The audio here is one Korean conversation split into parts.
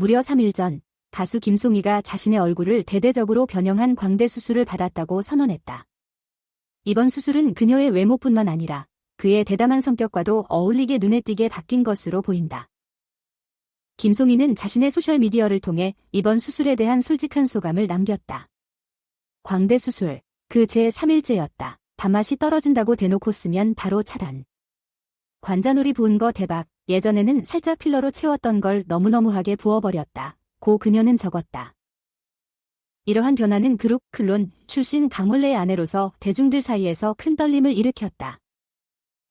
무려 3일 전 가수 김송희가 자신의 얼굴을 대대적으로 변형한 광대 수술을 받았다고 선언했다. 이번 수술은 그녀의 외모뿐만 아니라 그의 대담한 성격과도 어울리게 눈에 띄게 바뀐 것으로 보인다. 김송희는 자신의 소셜미디어를 통해 이번 수술에 대한 솔직한 소감을 남겼다. 광대 수술, 그 제3일째였다. 밥맛이 떨어진다고 대놓고 쓰면 바로 차단. 관자놀이 부은 거 대박. 예전에는 살짝 필러로 채웠던 걸 너무너무하게 부어버렸다. 고 그녀는 적었다. 이러한 변화는 그룹 클론 출신 강원래의 아내로서 대중들 사이에서 큰 떨림을 일으켰다.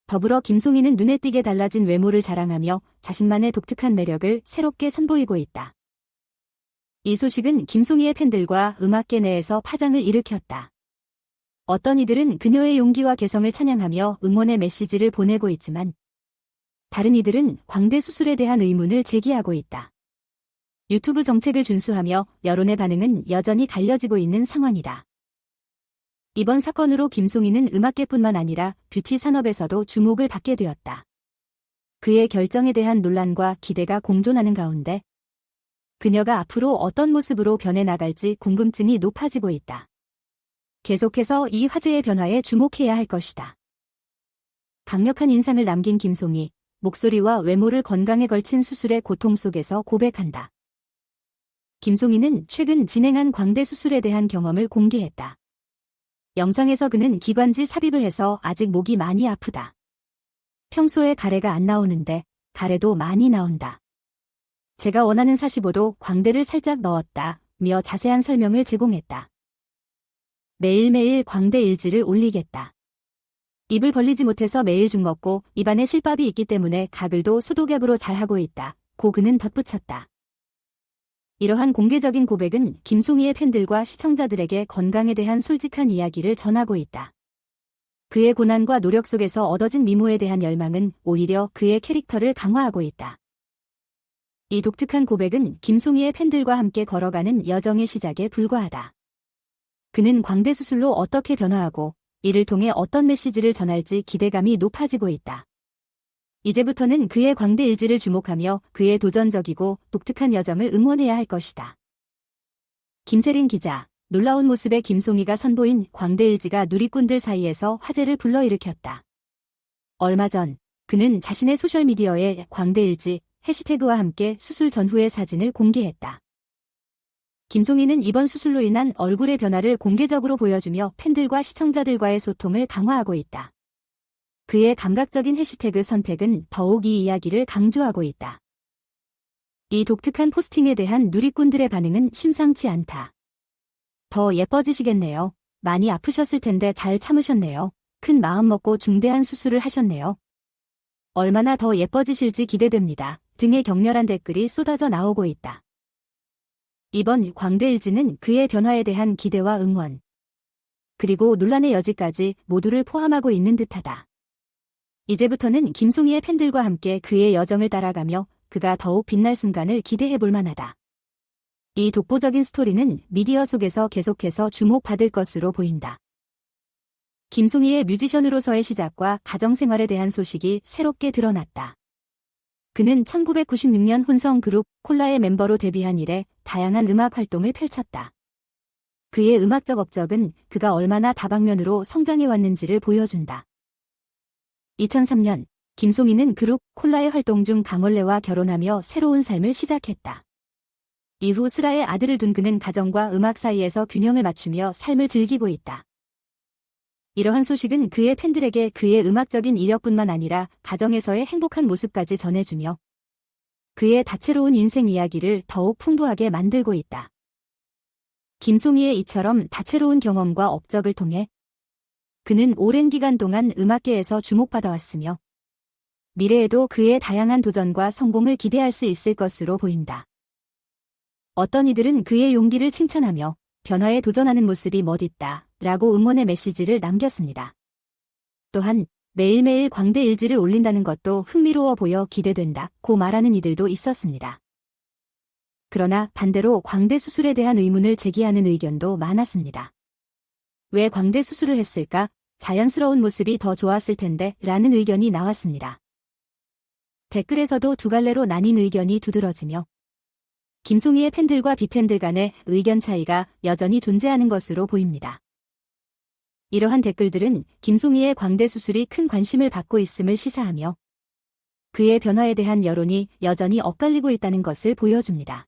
더불어 김송희는 눈에 띄게 달라진 외모를 자랑하며 자신만의 독특한 매력을 새롭게 선보이고 있다. 이 소식은 김송희의 팬들과 음악계 내에서 파장을 일으켰다. 어떤 이들은 그녀의 용기와 개성을 찬양하며 응원의 메시지를 보내고 있지만 다른 이들은 광대 수술에 대한 의문을 제기하고 있다. 유튜브 정책을 준수하며 여론의 반응은 여전히 갈려지고 있는 상황이다. 이번 사건으로 김송희는 음악계뿐만 아니라 뷰티 산업에서도 주목을 받게 되었다. 그의 결정에 대한 논란과 기대가 공존하는 가운데 그녀가 앞으로 어떤 모습으로 변해나갈지 궁금증이 높아지고 있다. 계속해서 이 화제의 변화에 주목해야 할 것이다. 강력한 인상을 남긴 김송희, 목소리와 외모를 건강에 걸친 수술의 고통 속에서 고백한다. 김송희는 최근 진행한 광대 수술에 대한 경험을 공개했다. 영상에서 그는 기관지 삽입을 해서 아직 목이 많이 아프다. 평소에 가래가 안 나오는데 가래도 많이 나온다. 제가 원하는 45도 광대를 살짝 넣었다며 자세한 설명을 제공했다. 매일매일 광대 일지를 올리겠다. 입을 벌리지 못해서 매일 죽 먹고 입안에 실밥이 있기 때문에 가글도 소독약으로 잘하고 있다. 고 그는 덧붙였다. 이러한 공개적인 고백은 김송희의 팬들과 시청자들에게 건강에 대한 솔직한 이야기를 전하고 있다. 그의 고난과 노력 속에서 얻어진 미모에 대한 열망은 오히려 그의 캐릭터를 강화하고 있다. 이 독특한 고백은 김송희의 팬들과 함께 걸어가는 여정의 시작에 불과하다. 그는 광대 수술로 어떻게 변화하고 이를 통해 어떤 메시지를 전할지 기대감이 높아지고 있다. 이제부터는 그의 광대 일지를 주목하며 그의 도전적이고 독특한 여정을 응원해야 할 것이다. 김세린 기자, 놀라운 모습의 김송희가 선보인 광대 일지가 누리꾼들 사이에서 화제를 불러일으켰다. 얼마 전 그는 자신의 소셜미디어에 광대 일지 해시태그와 함께 수술 전후의 사진을 공개했다. 김송희는 이번 수술로 인한 얼굴의 변화를 공개적으로 보여주며 팬들과 시청자들과의 소통을 강화하고 있다. 그의 감각적인 해시태그 선택은 더욱 이 이야기를 강조하고 있다. 이 독특한 포스팅에 대한 누리꾼들의 반응은 심상치 않다. 더 예뻐지시겠네요. 많이 아프셨을 텐데 잘 참으셨네요. 큰 마음 먹고 중대한 수술을 하셨네요. 얼마나 더 예뻐지실지 기대됩니다. 등의 격렬한 댓글이 쏟아져 나오고 있다. 이번 광대 일지는 그의 변화에 대한 기대와 응원, 그리고 논란의 여지까지 모두를 포함하고 있는 듯하다. 이제부터는 김송희의 팬들과 함께 그의 여정을 따라가며 그가 더욱 빛날 순간을 기대해볼 만하다. 이 독보적인 스토리는 미디어 속에서 계속해서 주목받을 것으로 보인다. 김송희의 뮤지션으로서의 시작과 가정생활에 대한 소식이 새롭게 드러났다. 그는 1996년 혼성 그룹 콜라의 멤버로 데뷔한 이래 다양한 음악 활동을 펼쳤다. 그의 음악적 업적은 그가 얼마나 다방면으로 성장해왔는지를 보여준다. 2003년 김송희는 그룹 콜라의 활동 중 강원래와 결혼하며 새로운 삶을 시작했다. 이후 슬아의 아들을 둔 그는 가정과 음악 사이에서 균형을 맞추며 삶을 즐기고 있다. 이러한 소식은 그의 팬들에게 그의 음악적인 이력뿐만 아니라 가정에서의 행복한 모습까지 전해주며 그의 다채로운 인생 이야기를 더욱 풍부하게 만들고 있다. 김송희의 이처럼 다채로운 경험과 업적을 통해 그는 오랜 기간 동안 음악계에서 주목받아왔으며 미래에도 그의 다양한 도전과 성공을 기대할 수 있을 것으로 보인다. 어떤 이들은 그의 용기를 칭찬하며 변화에 도전하는 모습이 멋있다 라고 응원의 메시지를 남겼습니다. 또한 매일매일 광대 일지를 올린다는 것도 흥미로워 보여 기대된다 고 말하는 이들도 있었습니다. 그러나 반대로 광대 수술에 대한 의문을 제기하는 의견도 많았습니다. 왜 광대 수술을 했을까? 자연스러운 모습이 더 좋았을 텐데 라는 의견이 나왔습니다. 댓글에서도 두 갈래로 나뉜 의견이 두드러지며 김송희의 팬들과 비팬들 간의 의견 차이가 여전히 존재하는 것으로 보입니다. 이러한 댓글들은 김송희의 광대 수술이 큰 관심을 받고 있음을 시사하며 그의 변화에 대한 여론이 여전히 엇갈리고 있다는 것을 보여줍니다.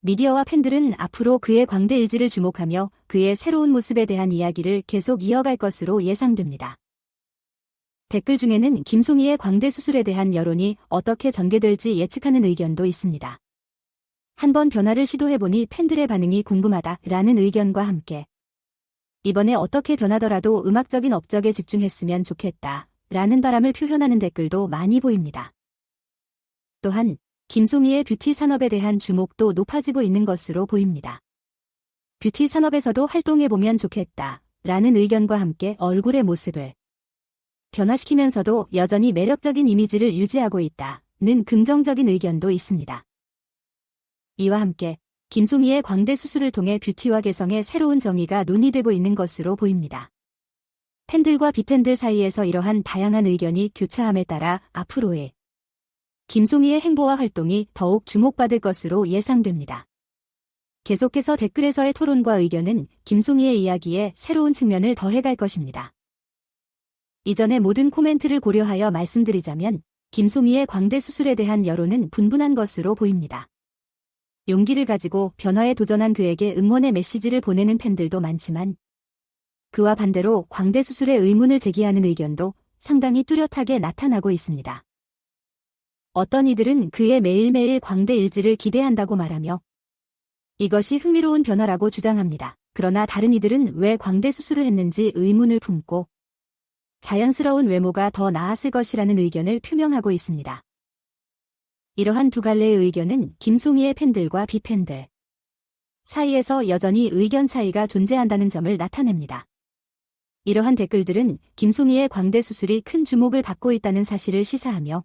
미디어와 팬들은 앞으로 그의 광대 일지를 주목하며 그의 새로운 모습에 대한 이야기를 계속 이어갈 것으로 예상됩니다. 댓글 중에는 김송희의 광대 수술에 대한 여론이 어떻게 전개될지 예측하는 의견도 있습니다. 한번 변화를 시도해보니 팬들의 반응이 궁금하다라는 의견과 함께 이번에 어떻게 변하더라도 음악적인 업적에 집중했으면 좋겠다 라는 바람을 표현하는 댓글도 많이 보입니다. 또한 김송희의 뷰티 산업에 대한 주목도 높아지고 있는 것으로 보입니다. 뷰티 산업에서도 활동해보면 좋겠다 라는 의견과 함께 얼굴의 모습을 변화시키면서도 여전히 매력적인 이미지를 유지하고 있다는 긍정적인 의견도 있습니다. 이와 함께 김송희의 광대 수술을 통해 뷰티와 개성의 새로운 정의가 논의되고 있는 것으로 보입니다. 팬들과 비팬들 사이에서 이러한 다양한 의견이 교차함에 따라 앞으로의 김송희의 행보와 활동이 더욱 주목받을 것으로 예상됩니다. 계속해서 댓글에서의 토론과 의견은 김송희의 이야기에 새로운 측면을 더해갈 것입니다. 이전의 모든 코멘트를 고려하여 말씀드리자면 김송희의 광대 수술에 대한 여론은 분분한 것으로 보입니다. 용기를 가지고 변화에 도전한 그에게 응원의 메시지를 보내는 팬들도 많지만 그와 반대로 광대 수술에 의문을 제기하는 의견도 상당히 뚜렷하게 나타나고 있습니다. 어떤 이들은 그의 매일매일 광대 일지를 기대한다고 말하며 이것이 흥미로운 변화라고 주장합니다. 그러나 다른 이들은 왜 광대 수술을 했는지 의문을 품고 자연스러운 외모가 더 나았을 것이라는 의견을 표명하고 있습니다. 이러한 두 갈래의 의견은 김송희의 팬들과 비팬들 사이에서 여전히 의견 차이가 존재한다는 점을 나타냅니다. 이러한 댓글들은 김송희의 광대 수술이 큰 주목을 받고 있다는 사실을 시사하며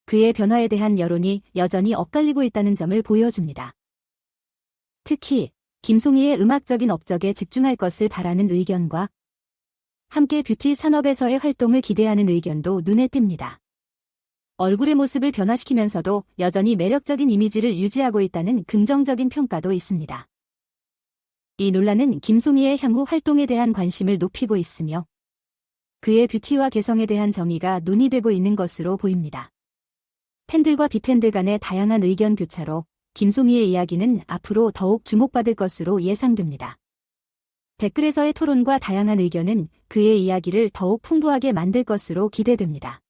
그의 변화에 대한 여론이 여전히 엇갈리고 있다는 점을 보여줍니다. 특히 김송희의 음악적인 업적에 집중할 것을 바라는 의견과 함께 뷰티 산업에서의 활동을 기대하는 의견도 눈에 띕니다. 얼굴의 모습을 변화시키면서도 여전히 매력적인 이미지를 유지하고 있다는 긍정적인 평가도 있습니다. 이 논란은 김송희의 향후 활동에 대한 관심을 높이고 있으며 그의 뷰티와 개성에 대한 정의가 논의되고 있는 것으로 보입니다. 팬들과 비팬들 간의 다양한 의견 교차로 김송희의 이야기는 앞으로 더욱 주목받을 것으로 예상됩니다. 댓글에서의 토론과 다양한 의견은 그의 이야기를 더욱 풍부하게 만들 것으로 기대됩니다.